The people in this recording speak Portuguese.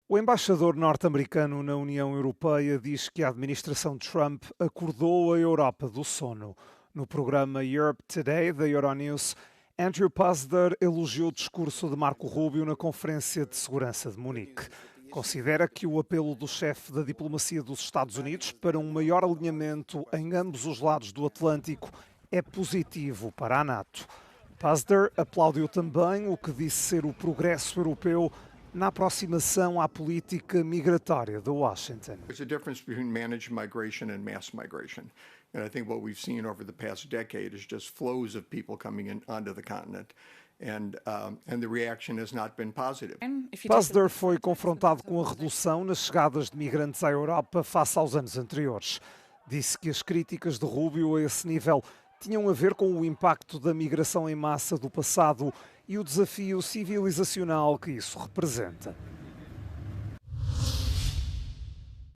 O embaixador norte-americano na União Europeia diz que a administração Trump acordou a Europa do sono. No programa Europe Today da Euronews, Andrew Pazder elogiou o discurso de Marco Rubio na Conferência de Segurança de Munique. Considera que o apelo do chefe da diplomacia dos Estados Unidos para um maior alinhamento em ambos os lados do Atlântico é positivo para a NATO. Pazder aplaudiu também o que disse ser o progresso europeu na aproximação à política migratória de Washington. There's a difference between managed migration and mass migration. And I think what we've seen over the past decade is just flows of people coming in onto the continent. And the reaction has not been positive. Pazder foi confrontado com a redução nas chegadas de migrantes à Europa face aos anos anteriores. Disse que as críticas de Rubio a esse nível tinham a ver com o impacto da migração em massa do passado e o desafio civilizacional que isso representa.